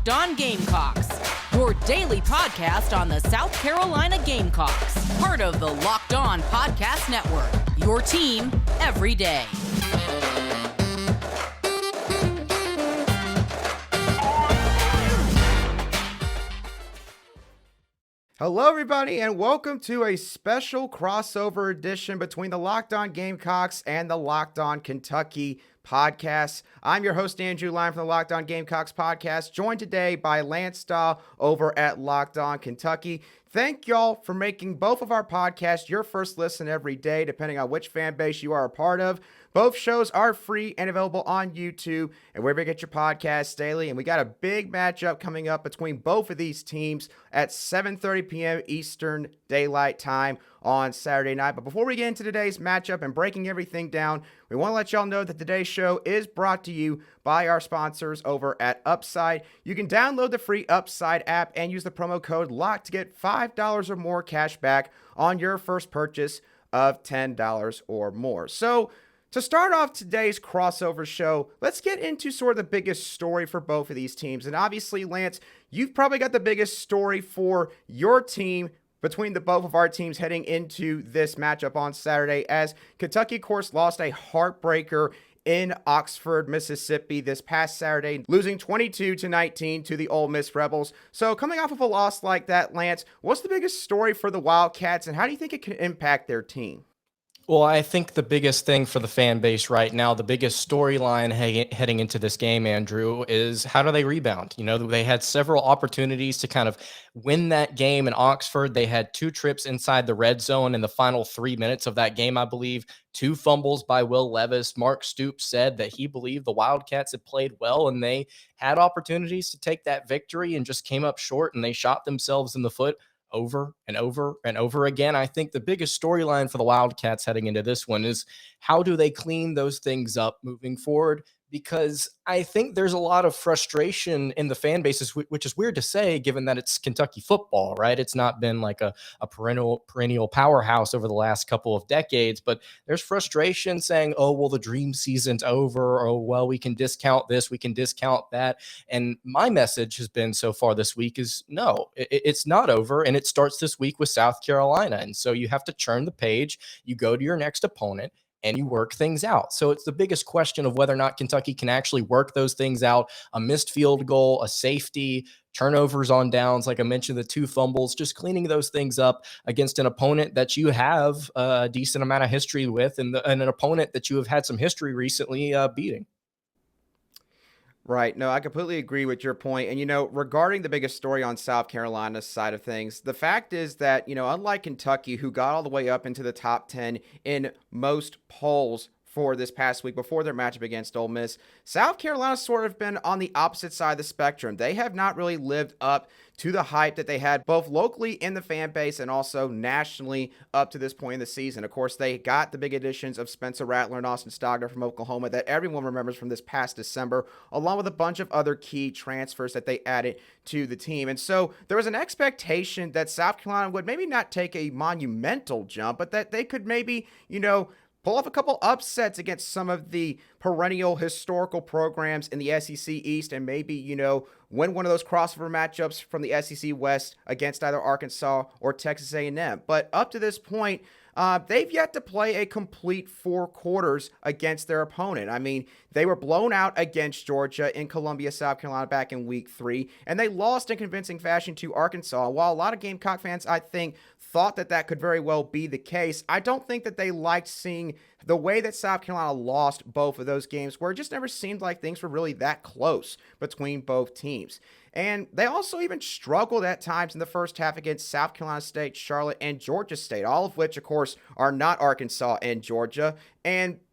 Locked On Gamecocks, your daily podcast on the South Carolina Gamecocks, part of the Locked On Podcast Network, your team every day. Hello, everybody, and welcome to a special crossover edition between the Locked On Gamecocks and the Locked On Kentucky podcast. I'm your host, Andrew Lyon from the Locked On Gamecocks podcast, joined today by Lance Dawe over at Locked On Kentucky. Thank y'all for making both of our podcasts your first listen every day, depending on which fan base you are a part of. Both shows are free and available on YouTube and wherever you get your podcasts daily. And we got a big matchup coming up between both of these teams at 7:30 p.m. Eastern Daylight Time on Saturday night. But before we get into today's matchup and breaking everything down, we want to let y'all know that today's show is brought to you by our sponsors over at Upside. You can download the free Upside app and use the promo code LOCK to get $5 or more cash back on your first purchase of $10 or more. So, to start off today's crossover show, let's get into sort of the biggest story for both of these teams. And obviously, Lance, you've probably got the biggest story for your team between the both of our teams heading into this matchup on Saturday, as Kentucky, of course, lost a heartbreaker in Oxford, Mississippi this past Saturday, losing 22-19 to the Ole Miss Rebels. So coming off of a loss like that, Lance, what's the biggest story for the Wildcats, and how do you think it can impact their team? Well, I think the biggest thing for the fan base right now, the biggest storyline heading into this game, Andrew, is how do they rebound? You know, they had several opportunities to kind of win that game in Oxford. They had two trips inside the red zone in the final 3 minutes of that game, I believe. Two fumbles by Will Levis. Mark Stoops said that he believed the Wildcats had played well and they had opportunities to take that victory and just came up short, and they shot themselves in the foot over and over and over again. I think the biggest storyline for the Wildcats heading into this one is how do they clean those things up moving forward? Because I think there's a lot of frustration in the fan bases, which is weird to say, given that it's Kentucky football, right? It's not been like a perennial powerhouse over the last couple of decades, but there's frustration saying, oh, well, the dream season's over. Oh, well, we can discount this, we can discount that. And my message has been so far this week is no, it's not over. And it starts this week with South Carolina. And so you have to turn the page. You go to your next opponent and you work things out. So it's the biggest question of whether or not Kentucky can actually work those things out. A missed field goal, a safety, turnovers on downs, like I mentioned, the two fumbles, just cleaning those things up against an opponent that you have a decent amount of history with, and an opponent that you have had some history recently beating. Right. No, I completely agree with your point. And, regarding the biggest story on South Carolina's side of things, the fact is that, unlike Kentucky, who got all the way up into the top 10 in most polls for this past week before their matchup against Ole Miss, South Carolina's sort of been on the opposite side of the spectrum. They have not really lived up to the hype that they had both locally in the fan base and also nationally up to this point in the season. Of course, they got the big additions of Spencer Rattler and Austin Stogner from Oklahoma that everyone remembers from this past December, along with a bunch of other key transfers that they added to the team. And so there was an expectation that South Carolina would maybe not take a monumental jump, but that they could maybe, pull off a couple upsets against some of the perennial historical programs in the SEC East, and maybe, win one of those crossover matchups from the SEC West against either Arkansas or Texas A&M. But up to this point, they've yet to play a complete 4 quarters against their opponent. I mean, they were blown out against Georgia in Columbia, South Carolina back in week 3, and they lost in convincing fashion to Arkansas. While a lot of Gamecock fans, I think, thought that could very well be the case, I don't think that they liked seeing the way that South Carolina lost both of those games, where it just never seemed like things were really that close between both teams. And they also even struggled at times in the first half against South Carolina State, Charlotte, and Georgia State, all of which, of course, are not Arkansas and Georgia.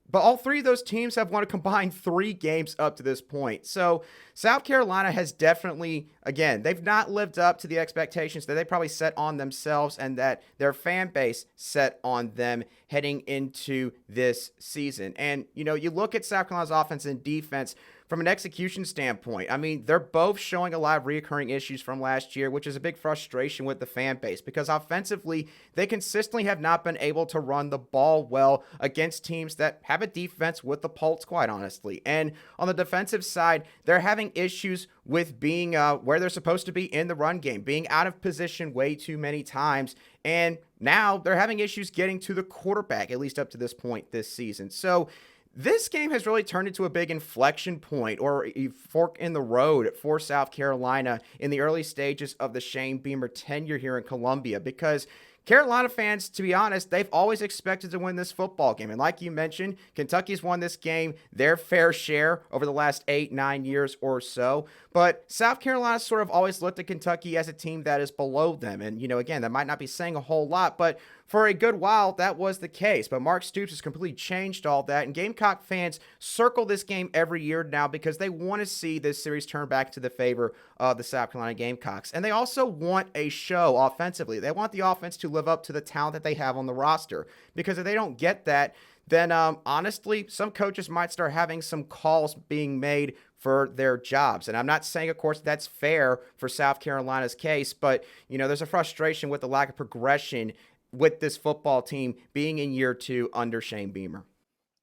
But all three of those teams have won a combined 3 games up to this point. So South Carolina has definitely, again, they've not lived up to the expectations that they probably set on themselves and that their fan base set on them heading into this season. And, you look at South Carolina's offense and defense, from an execution standpoint, I mean, they're both showing a lot of reoccurring issues from last year, which is a big frustration with the fan base because offensively, they consistently have not been able to run the ball well against teams that have a defense with the pulse, quite honestly. And on the defensive side, they're having issues with being where they're supposed to be in the run game, being out of position way too many times. And now they're having issues getting to the quarterback, at least up to this point this season. So this game has really turned into a big inflection point or a fork in the road for South Carolina in the early stages of the Shane Beamer tenure here in Columbia because Carolina fans, to be honest, they've always expected to win this football game. And like you mentioned, Kentucky's won this game their fair share over the last 8-9 years or so. But South Carolina sort of always looked at Kentucky as a team that is below them. And, again, that might not be saying a whole lot, but for a good while, that was the case. But Mark Stoops has completely changed all that. And Gamecock fans circle this game every year now because they want to see this series turn back to the favor of the South Carolina Gamecocks. And they also want a show offensively. They want the offense to live up to the talent that they have on the roster. Because if they don't get that, then honestly, some coaches might start having some calls being made for their jobs. And I'm not saying, of course, that's fair for South Carolina's case, but, there's a frustration with the lack of progression with this football team being in year 2 under Shane Beamer.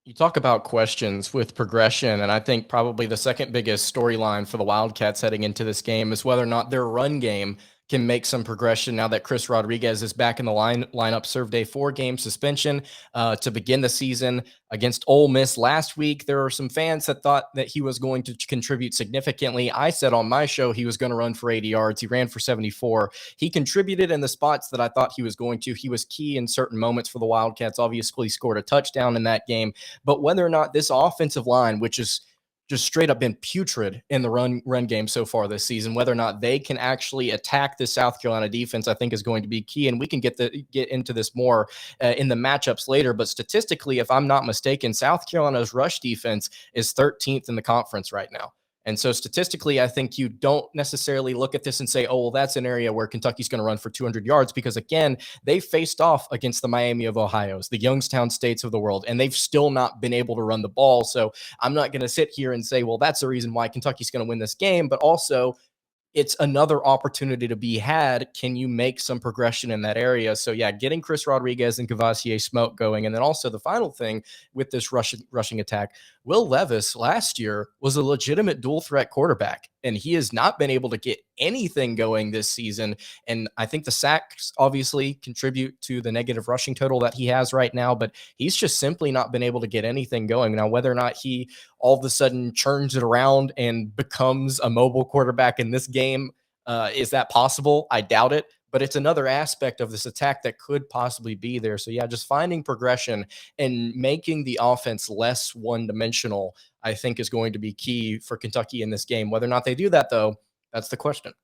You talk about questions with progression, and I think probably the second biggest storyline for the Wildcats heading into this game is whether or not their run game can make some progression now that Chris Rodriguez is back in the lineup, served a 4-game suspension to begin the season against Ole Miss last week. There are some fans that thought that he was going to contribute significantly. I said on my show he was going to run for 80 yards. He ran for 74. He contributed in the spots that I thought he was going to. He was key in certain moments for the Wildcats. Obviously scored a touchdown in that game. But whether or not this offensive line, which is just straight up been putrid in the run game so far this season, whether or not they can actually attack the South Carolina defense, I think is going to be key. And we can get into this more in the matchups later. But statistically, if I'm not mistaken, South Carolina's rush defense is 13th in the conference right now. And so statistically, I think you don't necessarily look at this and say, oh, well, that's an area where Kentucky's going to run for 200 yards because, again, they faced off against the Miami of Ohio's, the Youngstown States of the world, and they've still not been able to run the ball. So I'm not going to sit here and say, well, that's the reason why Kentucky's going to win this game, but also it's another opportunity to be had. Can you make some progression in that area? So yeah, getting Chris Rodriguez and Cavassier Smoke going. And then also the final thing with this rushing attack, Will Levis last year was a legitimate dual threat quarterback, and he has not been able to get anything going this season. And I think the sacks obviously contribute to the negative rushing total that he has right now, but he's just simply not been able to get anything going. Now, whether or not he all of a sudden churns it around and becomes a mobile quarterback in this game, is that possible? I doubt it. But it's another aspect of this attack that could possibly be there. So yeah, just finding progression and making the offense less one-dimensional, I think, is going to be key for Kentucky in this game. Whether or not they do that, though, that's the question.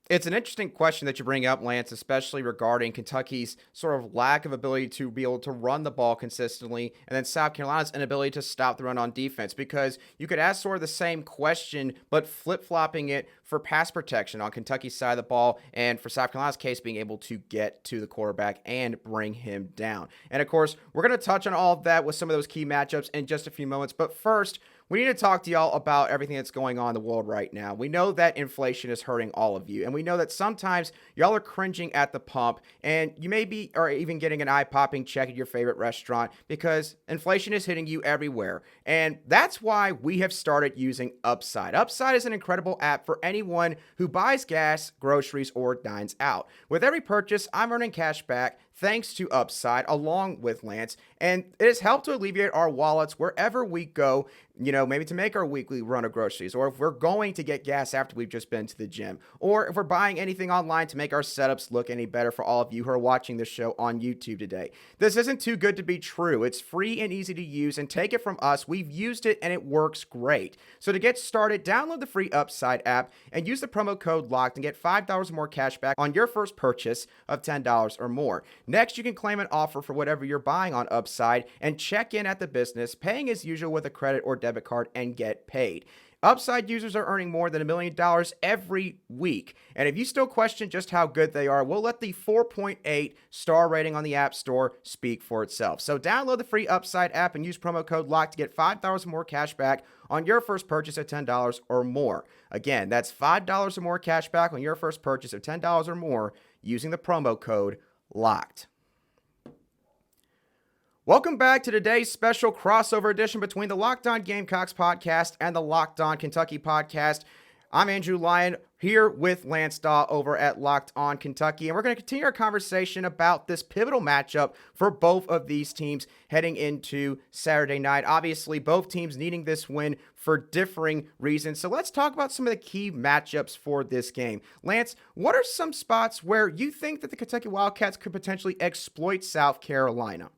It's an interesting question that you bring up, Lance, especially regarding Kentucky's sort of lack of ability to be able to run the ball consistently, and then South Carolina's inability to stop the run on defense, because you could ask sort of the same question, but flip-flopping it for pass protection on Kentucky's side of the ball, and for South Carolina's case, being able to get to the quarterback and bring him down. And of course, we're going to touch on all of that with some of those key matchups in just a few moments, but first, we need to talk to y'all about everything that's going on in the world right now. We know that inflation is hurting all of you, and we know that sometimes y'all are cringing at the pump, and you maybe are even getting an eye-popping check at your favorite restaurant because inflation is hitting you everywhere. And that's why we have started using Upside. Upside is an incredible app for anyone who buys gas, groceries, or dines out. With every purchase, I'm earning cash back thanks to Upside, along with Lance, and it has helped to alleviate our wallets wherever we go, maybe to make our weekly run of groceries, or if we're going to get gas after we've just been to the gym, or if we're buying anything online to make our setups look any better for all of you who are watching this show on YouTube today. This isn't too good to be true. It's free and easy to use, and take it from us, we've used it and it works great. So to get started, download the free Upside app and use the promo code LOCKED and get $5 more cash back on your first purchase of $10 or more. Next, you can claim an offer for whatever you're buying on Upside and check in at the business, paying as usual with a credit or debit card, and get paid. Upside users are earning more than $1 million every week. And if you still question just how good they are, we'll let the 4.8 star rating on the App Store speak for itself. So download the free Upside app and use promo code LOCK to get $5 more cash back on your first purchase of $10 or more. Again, that's $5 or more cash back on your first purchase of $10 or more using the promo code LOCKED. Welcome back to today's special crossover edition between the Locked On Gamecocks podcast and the Locked On Kentucky podcast. I'm Andrew Lyon here with Lance Dawe over at Locked On Kentucky, and we're going to continue our conversation about this pivotal matchup for both of these teams heading into Saturday night. Obviously, both teams needing this win for differing reasons. So let's talk about some of the key matchups for this game. Lance, what are some spots where you think that the Kentucky Wildcats could potentially exploit South Carolina?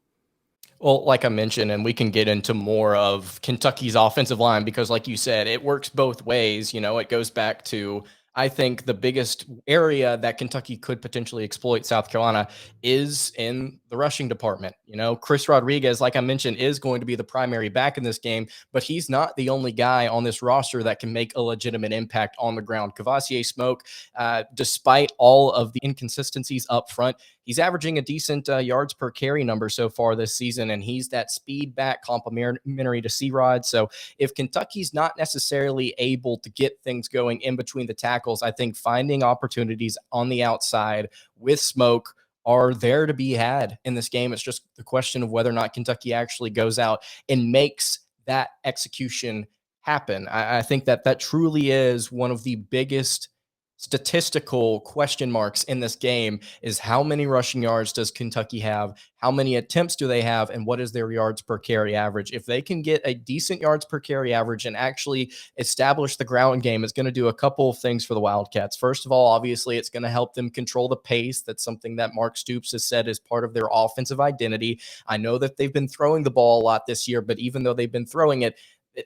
Well, like I mentioned, and we can get into more of Kentucky's offensive line because, like you said, it works both ways. You know, it goes back to, I think, the biggest area that Kentucky could potentially exploit South Carolina is in the rushing department. You know, Chris Rodriguez, like I mentioned, is going to be the primary back in this game, but he's not the only guy on this roster that can make a legitimate impact on the ground. Kavosiey Smoke, despite all of the inconsistencies up front, he's averaging a decent yards per carry number so far this season, and he's that speed back complementary to C-Rod. So if Kentucky's not necessarily able to get things going in between the tackles, I think finding opportunities on the outside with Smoke are there to be had in this game. It's just the question of whether or not Kentucky actually goes out and makes that execution happen. I think that truly is one of the biggest statistical question marks in this game is how many rushing yards does Kentucky have? How many attempts do they have? And what is their yards per carry average? If they can get a decent yards per carry average and actually establish the ground game, it's going to do a couple of things for the Wildcats. First of all, obviously, it's going to help them control the pace. That's something that Mark Stoops has said is part of their offensive identity. I know that they've been throwing the ball a lot this year, but even though they've been throwing it,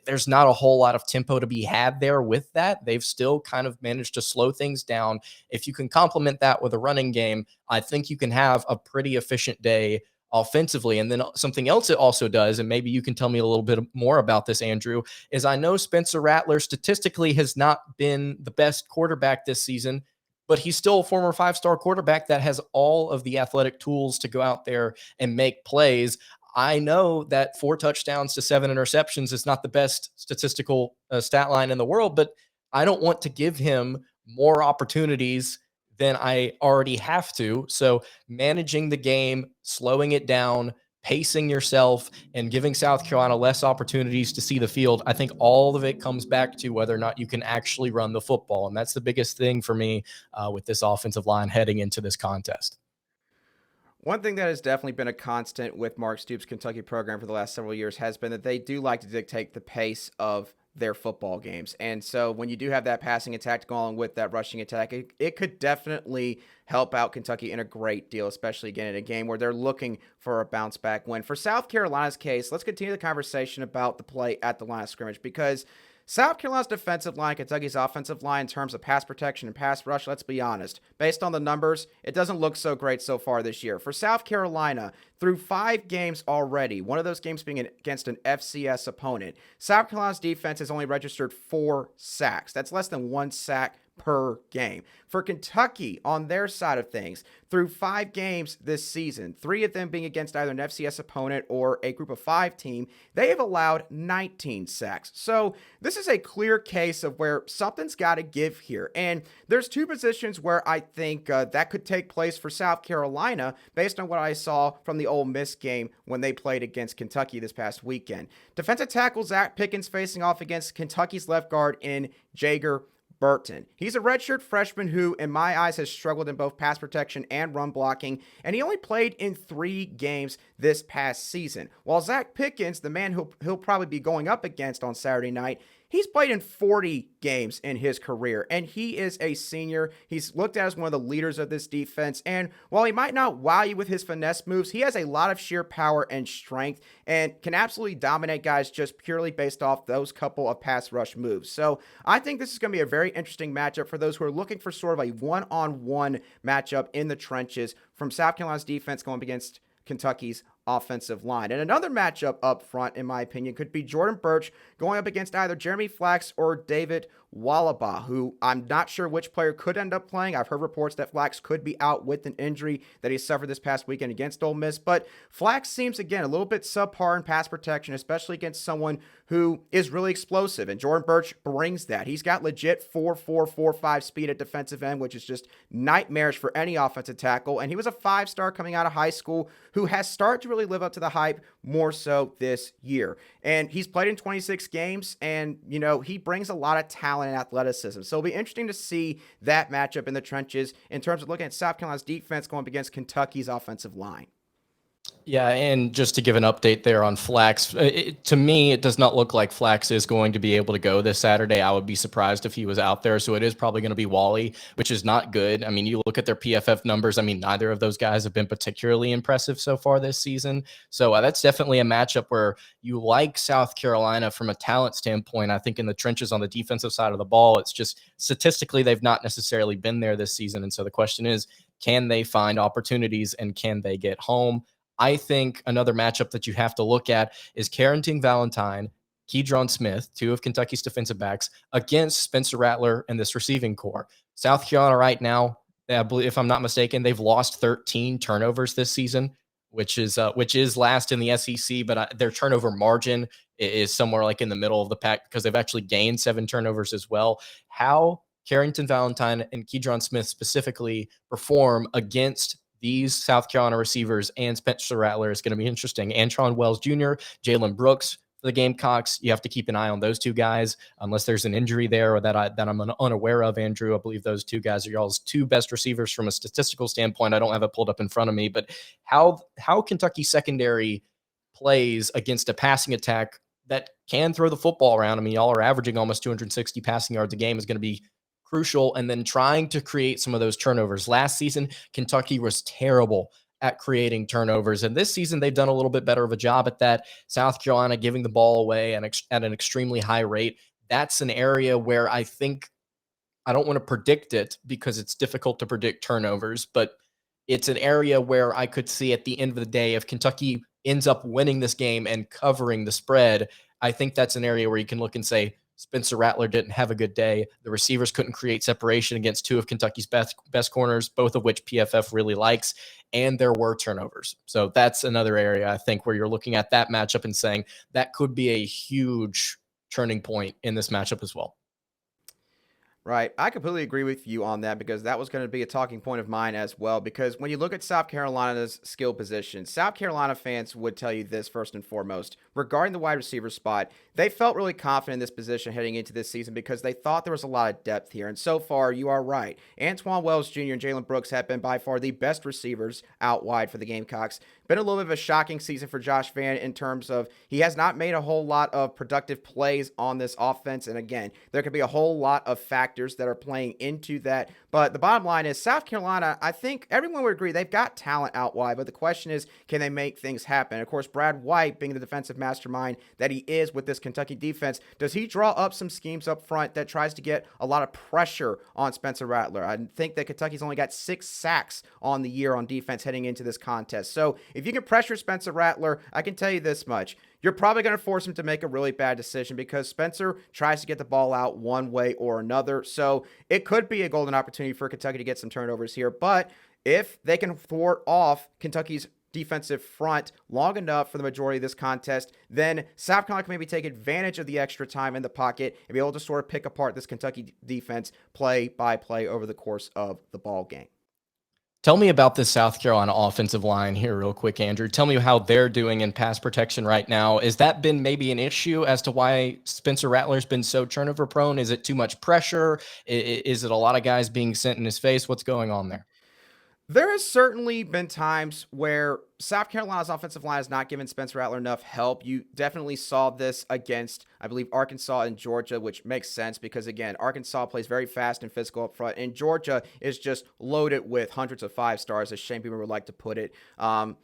there's not a whole lot of tempo to be had there with that. They've still kind of managed to slow things down. If you can complement that with a running game, I think you can have a pretty efficient day offensively. And then something else it also does, and maybe you can tell me a little bit more about this, Andrew, is I know Spencer Rattler statistically has not been the best quarterback this season, but he's still a former 5-star quarterback that has all of the athletic tools to go out there and make plays. I know that 4 touchdowns to 7 interceptions is not the best statistical stat line in the world, but I don't want to give him more opportunities than I already have to. So managing the game, slowing it down, pacing yourself, and giving South Carolina less opportunities to see the field, I think all of it comes back to whether or not you can actually run the football. And that's the biggest thing for me with this offensive line heading into this contest. One thing that has definitely been a constant with Mark Stoops' Kentucky program for the last several years has been that they do like to dictate the pace of their football games. And so when you do have that passing attack going with that rushing attack, it could definitely help out Kentucky in a great deal, especially again in a game where they're looking for a bounce back win. For South Carolina's case, let's continue the conversation about the play at the line of scrimmage, because South Carolina's defensive line, Kentucky's offensive line in terms of pass protection and pass rush, let's be honest, based on the numbers, it doesn't look so great so far this year. For South Carolina, through 5 games already, one of those games being against an FCS opponent, South Carolina's defense has only registered 4 sacks. That's less than 1 sack per game. For Kentucky, on their side of things, through 5 games this season, 3 of them being against either an FCS opponent or a group of 5 team, they have allowed 19 sacks. So this is a clear case of where something's got to give here. And there's 2 positions where I think that could take place for South Carolina based on what I saw from the Ole Miss game when they played against Kentucky this past weekend. Defensive tackle Zacch Pickens facing off against Kentucky's left guard in Jager Burton. He's a redshirt freshman who, in my eyes, has struggled in both pass protection and run blocking, and he only played in 3 games this past season. While Zacch Pickens, the man he'll probably be going up against on Saturday night, he's played in 40 games in his career, and he is a senior. He's looked at as one of the leaders of this defense, and while he might not wow you with his finesse moves, he has a lot of sheer power and strength and can absolutely dominate guys just purely based off those couple of pass rush moves. So I think this is going to be a very interesting matchup for those who are looking for sort of a one-on-one matchup in the trenches from South Carolina's defense going up against Kentucky's offensive line. And another matchup up front, in my opinion, could be Jordan Burch going up against either Jeremy Flax or David Wolabaugh, who I'm not sure which player could end up playing. I've heard reports that Flax could be out with an injury that he suffered this past weekend against Ole Miss, but Flax seems, again, a little bit subpar in pass protection, especially against someone who is really explosive, and Jordan Burch brings that. He's got legit 4.4, 4.5 speed at defensive end, which is just nightmarish for any offensive tackle, and he was a 5-star coming out of high school who has started to really live up to the hype more so this year. And he's played in 26 games, and, he brings a lot of talent and athleticism. So it'll be interesting to see that matchup in the trenches in terms of looking at South Carolina's defense going up against Kentucky's offensive line. Yeah, and just to give an update there on Flax, to me, it does not look like Flax is going to be able to go this Saturday. I would be surprised if he was out there, so it is probably going to be Wally, which is not good. I mean, you look at their PFF numbers. I mean, neither of those guys have been particularly impressive so far this season. So that's definitely a matchup where you like South Carolina from a talent standpoint. I think in the trenches on the defensive side of the ball, it's just statistically they've not necessarily been there this season. And so the question is, can they find opportunities and can they get home? I think another matchup that you have to look at is Carrington Valentine, Keidron Smith, two of Kentucky's defensive backs, against Spencer Rattler and this receiving core. South Carolina right now, I believe, if I'm not mistaken, they've lost 13 turnovers this season, which is last in the SEC, but their turnover margin is somewhere like in the middle of the pack because they've actually gained 7 turnovers as well. How Carrington Valentine and Keidron Smith specifically perform against these South Carolina receivers and Spencer Rattler is going to be interesting. Antwane Wells Jr., Jalen Brooks for the Gamecocks. You have to keep an eye on those two guys unless there's an injury there or that I'm unaware of, Andrew. I believe those two guys are y'all's 2 best receivers from a statistical standpoint. I don't have it pulled up in front of me, but how Kentucky secondary plays against a passing attack that can throw the football around. I mean, y'all are averaging almost 260 passing yards a game is going to be crucial, and then trying to create some of those turnovers. Last season, Kentucky was terrible at creating turnovers, and this season they've done a little bit better of a job at that. South Carolina giving the ball away at an extremely high rate. That's an area where I think, I don't want to predict it because it's difficult to predict turnovers, but it's an area where I could see at the end of the day, if Kentucky ends up winning this game and covering the spread, I think that's an area where you can look and say, Spencer Rattler didn't have a good day. The receivers couldn't create separation against 2 of Kentucky's best corners, both of which PFF really likes, and there were turnovers. So that's another area, I think, where you're looking at that matchup and saying that could be a huge turning point in this matchup as well. Right. I completely agree with you on that because that was going to be a talking point of mine as well. Because when you look at South Carolina's skill position, South Carolina fans would tell you this first and foremost. Regarding the wide receiver spot, they felt really confident in this position heading into this season because they thought there was a lot of depth here. And so far, you are right. Antwane Wells Jr. and Jalen Brooks have been by far the best receivers out wide for the Gamecocks. Been a little bit of a shocking season for Josh Vann in terms of he has not made a whole lot of productive plays on this offense. And again, there could be a whole lot of factors that are playing into that. But the bottom line is South Carolina, I think everyone would agree they've got talent out wide, but the question is, can they make things happen? Of course, Brad White, being the defensive mastermind that he is with this Kentucky defense, does he draw up some schemes up front that tries to get a lot of pressure on Spencer Rattler? I think that Kentucky's only got 6 sacks on the year on defense heading into this contest. So if you can pressure Spencer Rattler, I can tell you this much. You're probably going to force him to make a really bad decision because Spencer tries to get the ball out one way or another. So it could be a golden opportunity for Kentucky to get some turnovers here. But if they can thwart off Kentucky's defensive front long enough for the majority of this contest, then South Carolina can maybe take advantage of the extra time in the pocket and be able to sort of pick apart this Kentucky defense play by play over the course of the ball game. Tell me about this South Carolina offensive line here real quick, Andrew. Tell me how they're doing in pass protection right now. Has that been maybe an issue as to why Spencer Rattler's been so turnover prone? Is it too much pressure? Is it a lot of guys being sent in his face? What's going on there? There has certainly been times where South Carolina's offensive line has not given Spencer Rattler enough help. You definitely saw this against, I believe, Arkansas and Georgia, which makes sense because, again, Arkansas plays very fast and physical up front, and Georgia is just loaded with hundreds of 5-stars, as Shane Beamer would like to put it, on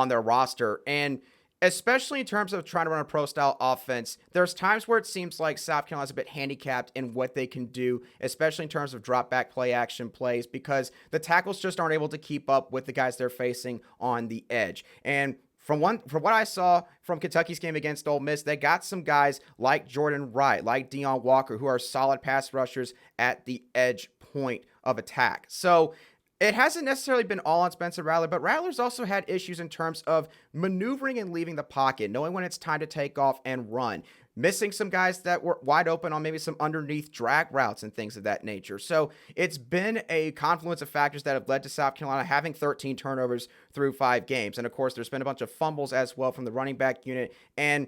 their roster. And especially in terms of trying to run a pro-style offense, there's times where it seems like South Carolina's a bit handicapped in what they can do, especially in terms of drop-back play-action plays, because the tackles just aren't able to keep up with the guys they're facing on the edge. And from what I saw from Kentucky's game against Ole Miss, they got some guys like Jordan Wright, like Deion Walker, who are solid pass rushers at the edge point of attack. So it hasn't necessarily been all on Spencer Rattler, but Rattler's also had issues in terms of maneuvering and leaving the pocket, knowing when it's time to take off and run, missing some guys that were wide open on maybe some underneath drag routes and things of that nature. So it's been a confluence of factors that have led to South Carolina having 13 turnovers through 5 games. And of course, there's been a bunch of fumbles as well from the running back unit. And,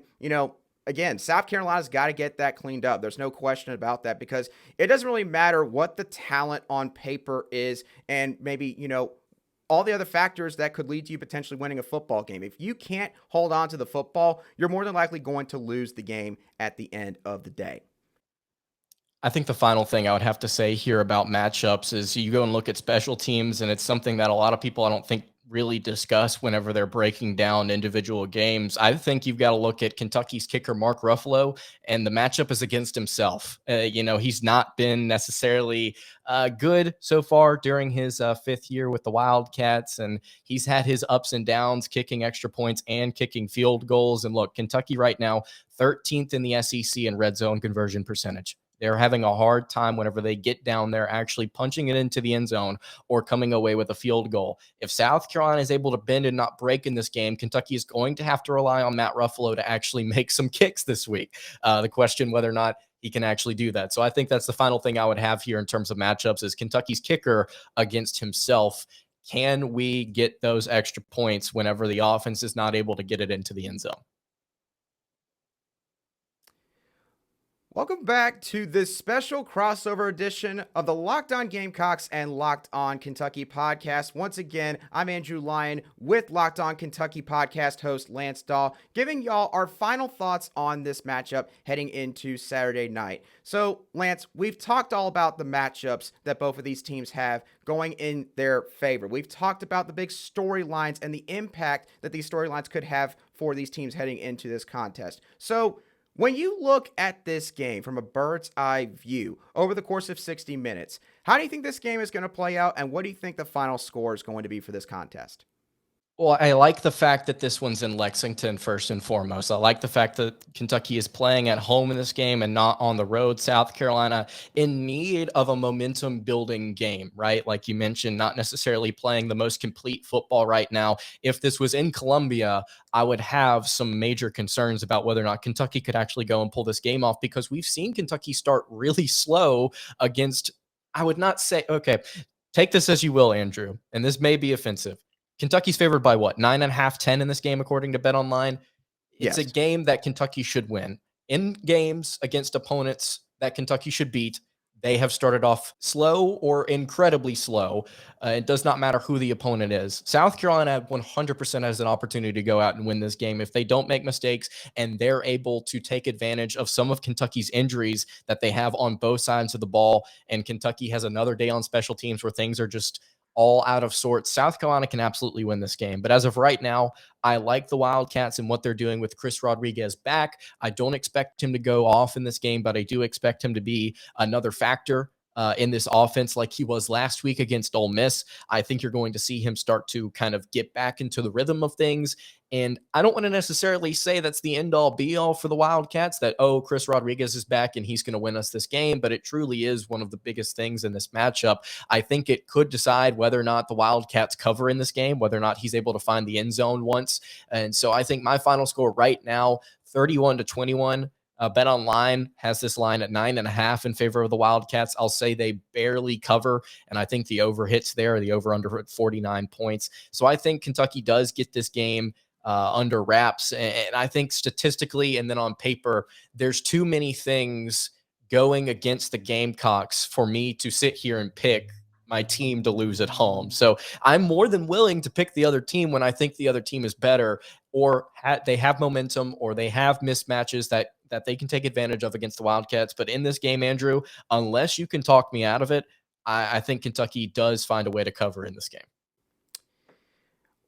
again, South Carolina's got to get that cleaned up. There's no question about that, because it doesn't really matter what the talent on paper is and maybe, all the other factors that could lead to you potentially winning a football game. If you can't hold on to the football, you're more than likely going to lose the game at the end of the day. I think the final thing I would have to say here about matchups is you go and look at special teams, and it's something that a lot of people I don't think really discuss whenever they're breaking down individual games. I think you've got to look at Kentucky's kicker, Mark Ruffalo, and the matchup is against himself. He's not been necessarily good so far during his 5th year with the Wildcats, and he's had his ups and downs kicking extra points and kicking field goals. And look, Kentucky right now, 13th in the SEC in red zone conversion percentage. They're having a hard time whenever they get down there actually punching it into the end zone or coming away with a field goal. If South Carolina is able to bend and not break in this game, Kentucky is going to have to rely on Matt Ruffalo to actually make some kicks this week. The question whether or not he can actually do that. So I think that's the final thing I would have here in terms of matchups is Kentucky's kicker against himself. Can we get those extra points whenever the offense is not able to get it into the end zone? Welcome back to this special crossover edition of the Locked On Gamecocks and Locked On Kentucky podcast. Once again, I'm Andrew Lyon with Locked On Kentucky podcast host Lance Dawe, giving y'all our final thoughts on this matchup heading into Saturday night. So, Lance, we've talked all about the matchups that both of these teams have going in their favor. We've talked about the big storylines and the impact that these storylines could have for these teams heading into this contest. So, when you look at this game from a bird's eye view over the course of 60 minutes, how do you think this game is going to play out, and what do you think the final score is going to be for this contest? Well, I like the fact that this one's in Lexington first and foremost. I like the fact that Kentucky is playing at home in this game and not on the road. South Carolina in need of a momentum building game, right? Like you mentioned, not necessarily playing the most complete football right now. If this was in Columbia, I would have some major concerns about whether or not Kentucky could actually go and pull this game off, because we've seen Kentucky start really slow against, I would not say, okay, take this as you will, Andrew, and this may be offensive. Kentucky's favored by what? 9.5, 10 in this game, according to BetOnline. It's a game that Kentucky should win. In games against opponents that Kentucky should beat, they have started off slow or incredibly slow. It does not matter who the opponent is. South Carolina 100% has an opportunity to go out and win this game if they don't make mistakes and they're able to take advantage of some of Kentucky's injuries that they have on both sides of the ball. And Kentucky has another day on special teams where things are just all out of sorts. South Carolina can absolutely win this game. But as of right now, I like the Wildcats and what they're doing with Chris Rodriguez back. I don't expect him to go off in this game, but I do expect him to be another factor in this offense like he was last week against Ole Miss. I think you're going to see him start to kind of get back into the rhythm of things. And I don't want to necessarily say that's the end-all be-all for the Wildcats, that, oh, Chris Rodriguez is back and he's going to win us this game, but it truly is one of the biggest things in this matchup. I think it could decide whether or not the Wildcats cover in this game, whether or not he's able to find the end zone once. And so I think my final score right now, 31-21. BetOnline has this line at 9.5 in favor of the Wildcats. I'll say they barely cover, and I think the over hits there, the over under at 49 points. So I think Kentucky does get this game under wraps. And I think statistically and then on paper, there's too many things going against the Gamecocks for me to sit here and pick my team to lose at home. So I'm more than willing to pick the other team when I think the other team is better, or they have momentum, or they have mismatches that they can take advantage of against the Wildcats. But in this game, Andrew, unless you can talk me out of it, I think Kentucky does find a way to cover in this game.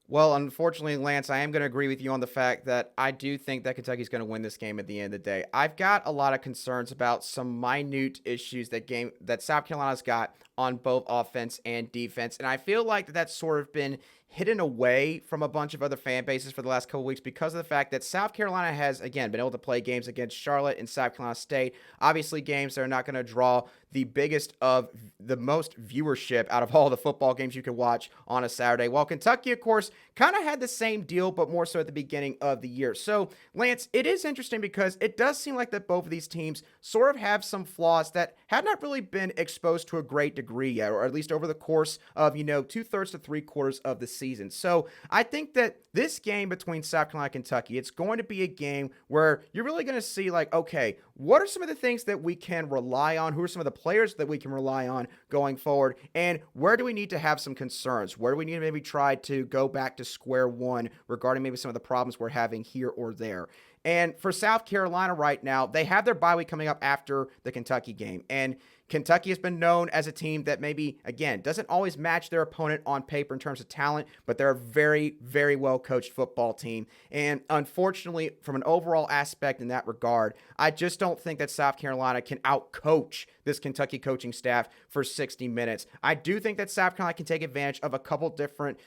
Well, unfortunately, Lance, I am going to agree with you on the fact that I do think that Kentucky's going to win this game at the end of the day. I've got a lot of concerns about some minute issues that South Carolina's got on both offense and defense, and I feel like that's sort of been hidden away from a bunch of other fan bases for the last couple weeks because of the fact that South Carolina has, again, been able to play games against Charlotte and South Carolina State. Obviously, games that are not going to draw the most viewership out of all the football games you can watch on a Saturday. While Kentucky, of course, kind of had the same deal, but more so at the beginning of the year. So, Lance, it is interesting because it does seem like that both of these teams sort of have some flaws that had not really been exposed to a great degree yet, or at least over the course of, 2/3 to 3/4 of the season. So I think that this game between South Carolina and Kentucky, it's going to be a game where you're really going to see like, okay, what are some of the things that we can rely on? Who are some of the players that we can rely on going forward? And where do we need to have some concerns? Where do we need to maybe try to go back to square one regarding maybe some of the problems we're having here or there? And for South Carolina right now, they have their bye week coming up after the Kentucky game. And Kentucky has been known as a team that maybe, again, doesn't always match their opponent on paper in terms of talent, but they're a very, very well-coached football team. And unfortunately, from an overall aspect in that regard, I just don't think that South Carolina can out-coach this Kentucky coaching staff for 60 minutes. I do think that South Carolina can take advantage of a couple different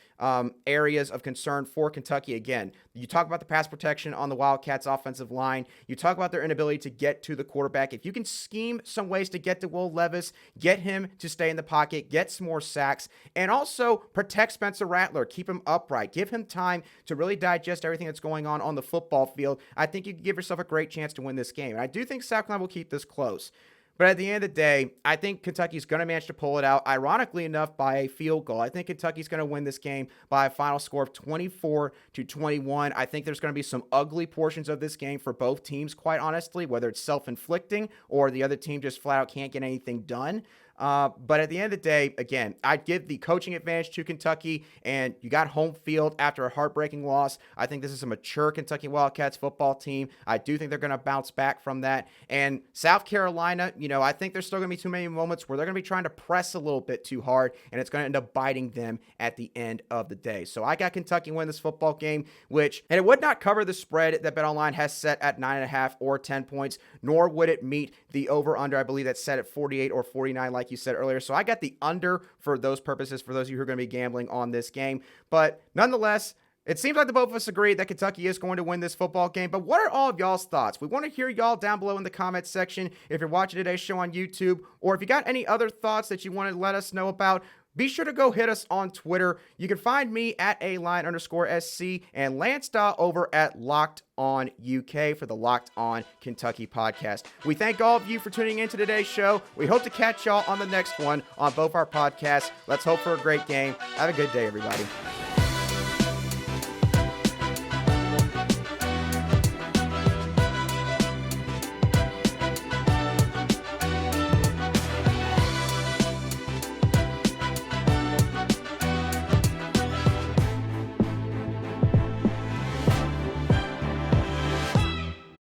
areas of concern for Kentucky. Again, you talk about the pass protection on the Wildcats offensive line. You talk about their inability to get to the quarterback. If you can scheme some ways to get to Will Levis, get him to stay in the pocket, get some more sacks, and also protect Spencer Rattler, keep him upright, give him time to really digest everything that's going on the football field, I think you can give yourself a great chance to win this game. And I do think South Carolina will keep this close. But at the end of the day, I think Kentucky's going to manage to pull it out, ironically enough, by a field goal. I think Kentucky's going to win this game by a final score of 24-21. I think there's going to be some ugly portions of this game for both teams, quite honestly, whether it's self-inflicting or the other team just flat out can't get anything done. But at the end of the day, again, I'd give the coaching advantage to Kentucky, and you got home field after a heartbreaking loss. I think this is a mature Kentucky Wildcats football team. I do think they're going to bounce back from that. And South Carolina, I think there's still going to be too many moments where they're going to be trying to press a little bit too hard, and it's going to end up biting them at the end of the day. So I got Kentucky win this football game, and it would not cover the spread that BetOnline has set at 9.5 or 10 points, nor would it meet the over-under, I believe that's set at 48 or 49, like you said earlier. So I got the under for those purposes, for those of you who are going to be gambling on this game. But nonetheless, it seems like the both of us agree that Kentucky is going to win this football game. But what are all of y'all's thoughts? We want to hear y'all down below in the comments section if you're watching today's show on YouTube, or if you got any other thoughts that you want to let us know about. Be sure to go hit us on Twitter. You can find me at @aline_SC and Lance Dawe over at Locked On UK for the Locked On Kentucky podcast. We thank all of you for tuning in to today's show. We hope to catch y'all on the next one on both our podcasts. Let's hope for a great game. Have a good day, everybody.